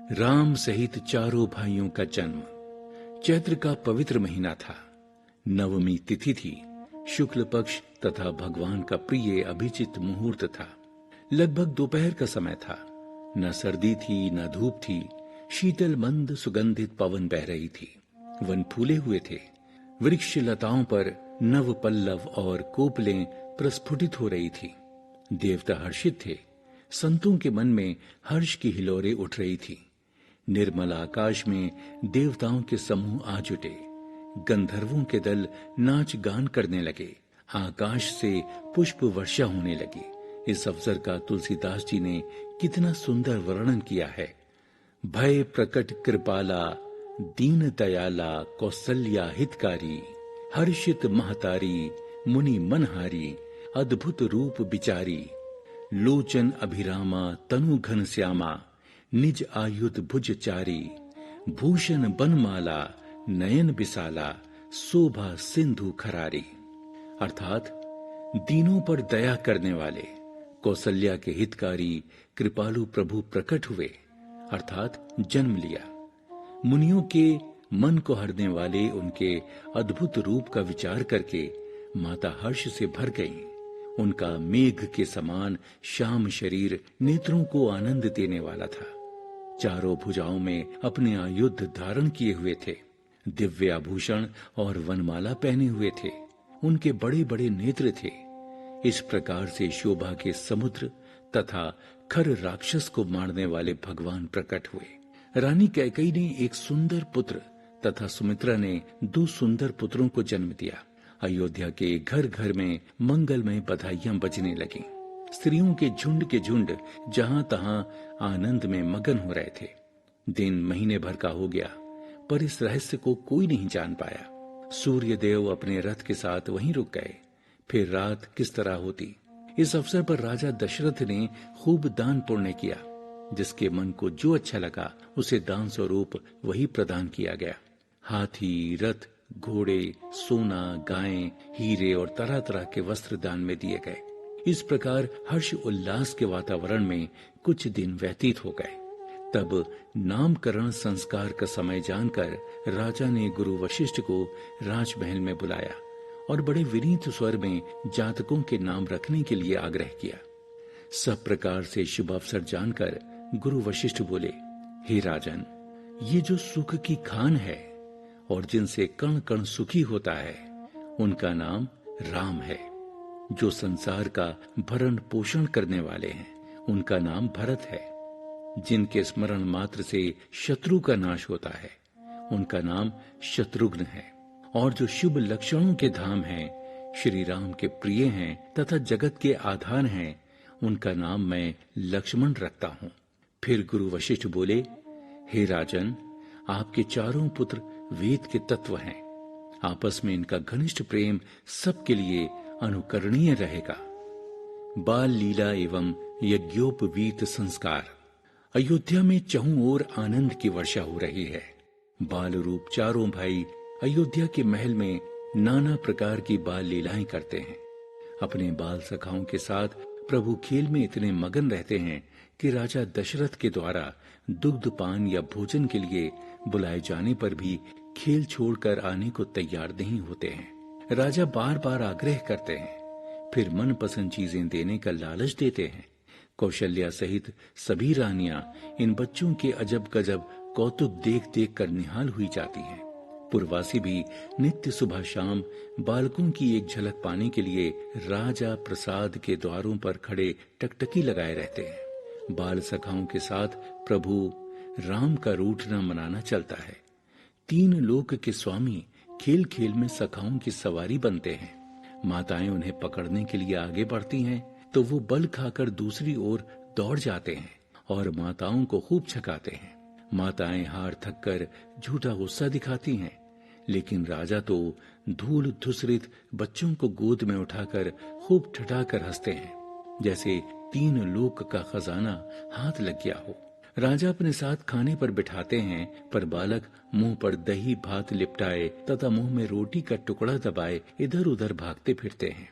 राम सहित चारों भाइयों का जन्म। चैत्र का पवित्र महीना था। नवमी तिथि थी। शुक्ल पक्ष तथा भगवान का प्रिय अभिजित मुहूर्त था। लगभग दोपहर का समय था। न सर्दी थी न धूप थी। शीतल मंद सुगंधित पवन बह रही थी। वन फूले हुए थे। वृक्ष लताओं पर नव पल्लव और कोपलें प्रस्फुटित हो रही थी। देवता हर्षित थे। संतों के मन में हर्ष की हिलोरें उठ रही थी। निर्मल आकाश में देवताओं के समूह आ जुटे। गंधर्वों के दल नाच गान करने लगे। आकाश से पुष्प वर्षा होने लगी। इस अवसर का तुलसीदास जी ने कितना सुंदर वर्णन किया है। भय प्रकट कृपाला दीन दयाला कौसल्या हितकारी, हर्षित महतारी मुनि मनहारी, अद्भुत रूप बिचारी, लोचन अभिरामा तनु घन श्यामा, निज आयुध भुज चारी, भूषण बनमाला नयन विशाला, शोभा सिंधु खरारी। अर्थात दीनों पर दया करने वाले कौसल्या के हितकारी कृपालु प्रभु प्रकट हुए, अर्थात जन्म लिया। मुनियों के मन को हरने वाले उनके अद्भुत रूप का विचार करके माता हर्ष से भर गईं। उनका मेघ के समान श्याम शरीर नेत्रों को आनंद देने वाला था। चारों भुजाओं में अपने आयुध धारण किए हुए थे। दिव्य आभूषण और वनमाला पहने हुए थे। उनके बड़े बड़े नेत्र थे। इस प्रकार से शोभा के समुद्र तथा खर राक्षस को मारने वाले भगवान प्रकट हुए। रानी कैकेयी ने एक सुंदर पुत्र तथा सुमित्रा ने 2 सुंदर पुत्रों को जन्म दिया। अयोध्या के घर घर में मंगलमय बधाइयां बजने लगीं। स्त्रियों के झुंड जहां तहां आनंद में मगन हो रहे थे। दिन महीने भर का हो गया, पर इस रहस्य को कोई नहीं जान पाया। सूर्य देव अपने रथ के साथ वहीं रुक गए। फिर रात किस तरह होती। इस अवसर पर राजा दशरथ ने खूब दान पुण्य किया। जिसके मन को जो अच्छा लगा उसे दान स्वरूप वही प्रदान किया गया। हाथी, रथ, घोड़े, सोना, गायें, हीरे और तरह तरह के वस्त्र दान में दिए गए। इस प्रकार हर्ष उल्लास के वातावरण में कुछ दिन व्यतीत हो गए। तब नामकरण संस्कार का समय जानकर राजा ने गुरु वशिष्ठ को राजमहल में बुलाया और बड़े विनीत स्वर में जातकों के नाम रखने के लिए आग्रह किया। सब प्रकार से शुभ अवसर जानकर गुरु वशिष्ठ बोले, हे राजन, ये जो सुख की खान है और जिनसे कण कण सुखी होता है, उनका नाम राम है। जो संसार का भरण पोषण करने वाले हैं, उनका नाम भरत है। जिनके स्मरण मात्र से शत्रु का नाश होता है, उनका नाम शत्रुघ्न है। और जो शुभ लक्षणों के धाम हैं, श्री राम के प्रिय हैं तथा जगत के आधार हैं, उनका नाम मैं लक्ष्मण रखता हूँ। फिर गुरु वशिष्ठ बोले, हे राजन, आपके चारों पुत्र वेद के तत्व हैं। आपस में इनका घनिष्ठ प्रेम सबके लिए अनुकरणीय रहेगा। बाल लीला एवं यज्ञोपवीत संस्कार। अयोध्या में चहुं ओर आनंद की वर्षा हो रही है। बाल रूप चारों भाई अयोध्या के महल में नाना प्रकार की बाल लीलाएं करते हैं। अपने बाल सखाओं के साथ प्रभु खेल में इतने मगन रहते हैं कि राजा दशरथ के द्वारा दुग्ध पान या भोजन के लिए बुलाए जाने पर भी खेल छोड़कर आने को तैयार नहीं होते हैं। राजा बार बार आग्रह करते हैं, फिर मनपसंद चीजें देने का लालच देते हैं। कौशल्या सहित सभी रानियां इन बच्चों के अजब गजब कौतुक देख देख कर निहाल हुई जाती हैं। पुरवासी भी नित्य सुबह शाम बालकों की एक झलक पाने के लिए राजा प्रसाद के द्वारों पर खड़े टकटकी लगाए रहते हैं। बाल सखाओं के साथ प्रभु राम का रूठना मनाना चलता है। 3 लोक के स्वामी खेल खेल में सखाओं की सवारी बनते हैं। माताएं उन्हें पकड़ने के लिए आगे बढ़ती हैं तो वो बल खाकर दूसरी ओर दौड़ जाते हैं और माताओं को खूब छकाते हैं। माताएं हार थक कर झूठा गुस्सा दिखाती हैं, लेकिन राजा तो धूल धुसरित बच्चों को गोद में उठाकर खूब ठठाकर हंसते हैं, जैसे 3 लोक का खजाना हाथ लग गया हो। राजा अपने साथ खाने पर बिठाते हैं, पर बालक मुंह पर दही भात लिपटाए तथा मुंह में रोटी का टुकड़ा दबाए इधर उधर भागते फिरते हैं।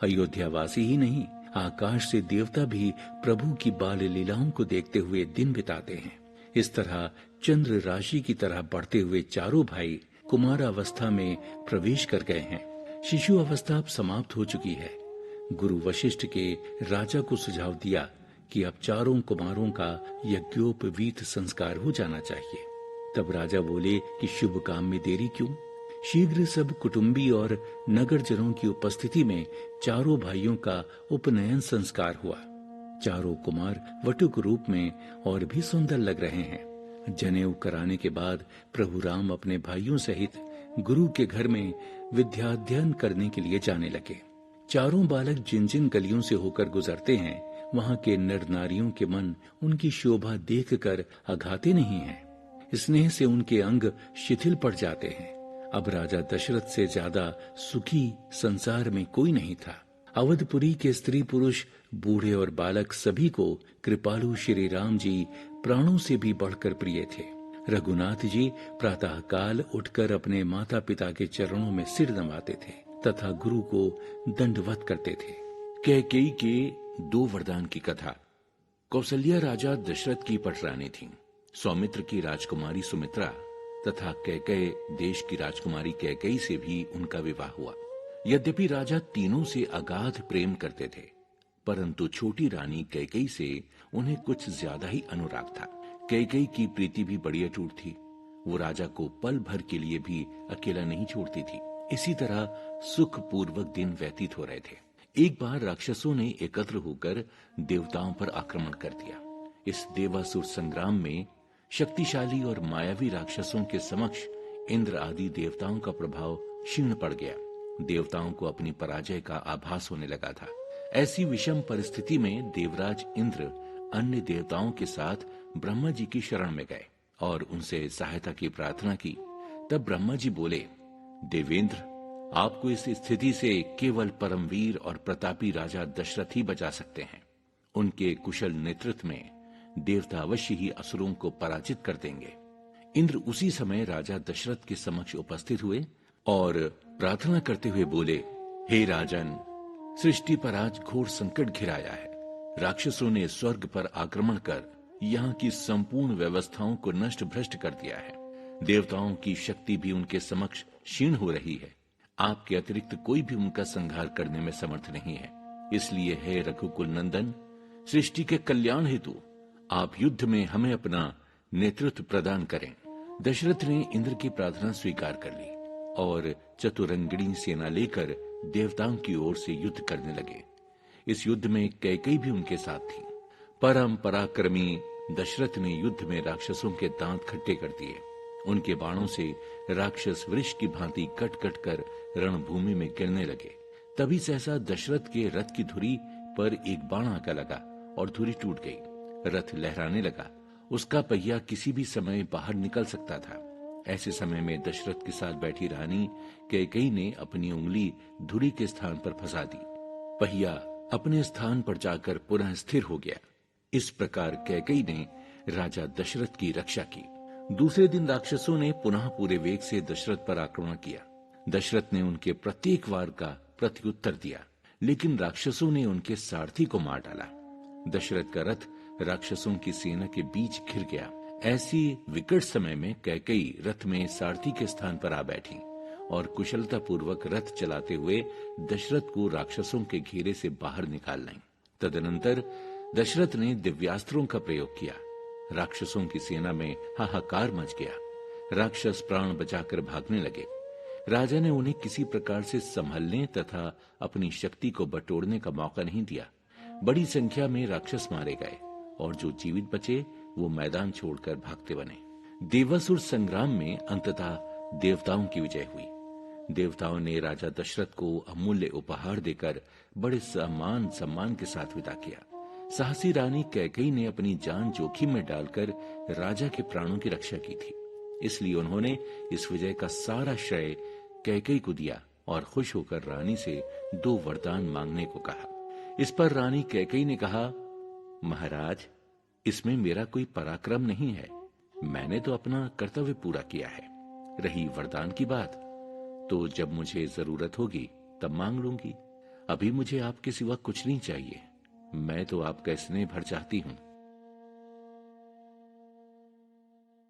अयोध्यावासी ही नहीं, आकाश से देवता भी प्रभु की बाल लीलाओं को देखते हुए दिन बिताते हैं। इस तरह चंद्र राशि की तरह बढ़ते हुए चारों भाई कुमारावस्था में प्रवेश कर गए हैं। शिशु अवस्था अब समाप्त हो चुकी है। गुरु वशिष्ठ के राजा को सुझाव दिया कि अब चारों कुमारों का यज्ञोपवीत संस्कार हो जाना चाहिए। तब राजा बोले कि शुभ काम में देरी क्यों? शीघ्र सब कुटुंबी और नगरजनों की उपस्थिति में चारों भाइयों का उपनयन संस्कार हुआ। चारों कुमार वटुक रूप में और भी सुंदर लग रहे हैं। जनेऊ कराने के बाद प्रभु राम अपने भाइयों सहित गुरु के घर में विद्याध्ययन करने के लिए जाने लगे। चारों बालक जिन जिन गलियों से होकर गुजरते हैं, वहां के नर नारियों के मन उनकी शोभा देखकर अघाते नहीं हैं। स्नेह से उनके अंग शिथिल पड़ जाते हैं। अब राजा दशरथ से ज्यादा सुखी संसार में कोई नहीं था। अवधपुरी के स्त्री पुरुष, बूढ़े और बालक सभी को कृपालु श्री राम जी प्राणों से भी बढ़कर प्रिय थे। रघुनाथ जी प्रातः काल उठकर अपने माता पिता के चरणों में सिर नवाते थे तथा गुरु को दंडवत करते थे। कैकेयी के 2 वरदान की कथा। कौसल्या राजा दशरथ की पटरानी थीं। सौमित्र की राजकुमारी सुमित्रा तथा कैकेयी देश की राजकुमारी कैकेयी से भी उनका विवाह हुआ। यद्यपि राजा तीनों से अगाध प्रेम करते थे, परंतु छोटी रानी कैकेयी से उन्हें कुछ ज्यादा ही अनुराग था। कैकेयी की प्रीति भी बड़ी अटूट थी। वो राजा को पल भर के लिए भी अकेला नहीं छोड़ती थी। इसी तरह सुखपूर्वक दिन व्यतीत हो रहे थे। एक बार राक्षसों ने एकत्र होकर देवताओं पर आक्रमण कर दिया। इस देवासुर संग्राम में शक्तिशाली और मायावी राक्षसों के समक्ष इंद्र आदि देवताओं का प्रभाव क्षीण पड़ गया। देवताओं को अपनी पराजय का आभास होने लगा था। ऐसी विषम परिस्थिति में देवराज इंद्र अन्य देवताओं के साथ ब्रह्मा जी की शरण में गए और उनसे सहायता की प्रार्थना की। तब ब्रह्मा जी बोले, देवेंद्र, आपको इस स्थिति से केवल परमवीर और प्रतापी राजा दशरथ ही बचा सकते हैं। उनके कुशल नेतृत्व में देवता अवश्य ही असुरों को पराजित कर देंगे। इंद्र उसी समय राजा दशरथ के समक्ष उपस्थित हुए और प्रार्थना करते हुए बोले, हे राजन, सृष्टि पर आज घोर संकट घिराया है। राक्षसों ने स्वर्ग पर आक्रमण कर यहाँ की संपूर्ण व्यवस्थाओं को नष्ट भ्रष्ट कर दिया है। देवताओं की शक्ति भी उनके समक्ष क्षीण हो रही है। आपके अतिरिक्त कोई भी उनका संहार करने में समर्थ नहीं है। इसलिए हे रघुकुल नंदन, सृष्टि के कल्याण हेतु आप युद्ध में हमें अपना नेतृत्व प्रदान करें। दशरथ ने इंद्र की प्रार्थना स्वीकार कर ली और चतुरंगिणी सेना लेकर देवताओं की ओर से युद्ध करने लगे। इस युद्ध में कैकेयी भी उनके साथ थी। परम पराक्रमी दशरथ ने युद्ध में राक्षसों के दांत खट्टे कर दिए। उनके बाणों से राक्षस वृक्ष की भांति कट कट कर रणभूमि में गिरने लगे। तभी सहसा दशरथ के रथ की धुरी पर एक बाण आकर लगा और धुरी टूट गई। रथ लहराने लगा। उसका पहिया किसी भी समय बाहर निकल सकता था। ऐसे समय में दशरथ के साथ बैठी रानी कैकेयी ने अपनी उंगली धुरी के स्थान पर फंसा दी। पहिया अपने स्थान पर जाकर पुनः स्थिर हो गया। इस प्रकार कैकेयी ने राजा दशरथ की रक्षा की। दूसरे दिन राक्षसों ने पुनः पूरे वेग से दशरथ पर आक्रमण किया। दशरथ ने उनके प्रत्येक वार का प्रत्युत्तर दिया, लेकिन राक्षसों ने उनके सारथी को मार डाला। दशरथ का रथ राक्षसों की सेना के बीच घिर गया। ऐसी विकट समय में कैकेयी रथ में सारथी के स्थान पर आ बैठी और कुशलता पूर्वक रथ चलाते हुए दशरथ को राक्षसों के घेरे से बाहर निकाल लाई। तदनंतर दशरथ ने दिव्यास्त्रों का प्रयोग किया। राक्षसों की सेना में हाहाकार मच गया। राक्षस प्राण बचाकर भागने लगे। राजा ने उन्हें किसी प्रकार से संभलने तथा अपनी शक्ति को बटोरने का मौका नहीं दिया। बड़ी संख्या में राक्षस मारे गए और जो जीवित बचे वो मैदान छोड़कर भागते बने। देवासुर संग्राम में अंततः देवताओं की विजय हुई। देवताओं ने राजा दशरथ को अमूल्य उपहार देकर बड़े सम्मान के साथ विदा किया। साहसी रानी कैकेयी ने अपनी जान जोखिम में डालकर राजा के प्राणों की रक्षा की थी। इसलिए उन्होंने इस विजय का सारा श्रेय कैकेयी को दिया और खुश होकर रानी से 2 वरदान मांगने को कहा। इस पर रानी कैकेयी ने कहा, महाराज, इसमें मेरा कोई पराक्रम नहीं है। मैंने तो अपना कर्तव्य पूरा किया है। रही वरदान की बात, तो जब मुझे जरूरत होगी तब मांग लूंगी। अभी मुझे आपके सिवा कुछ नहीं चाहिए। मैं तो आपका स्नेह भर चाहती हूँ।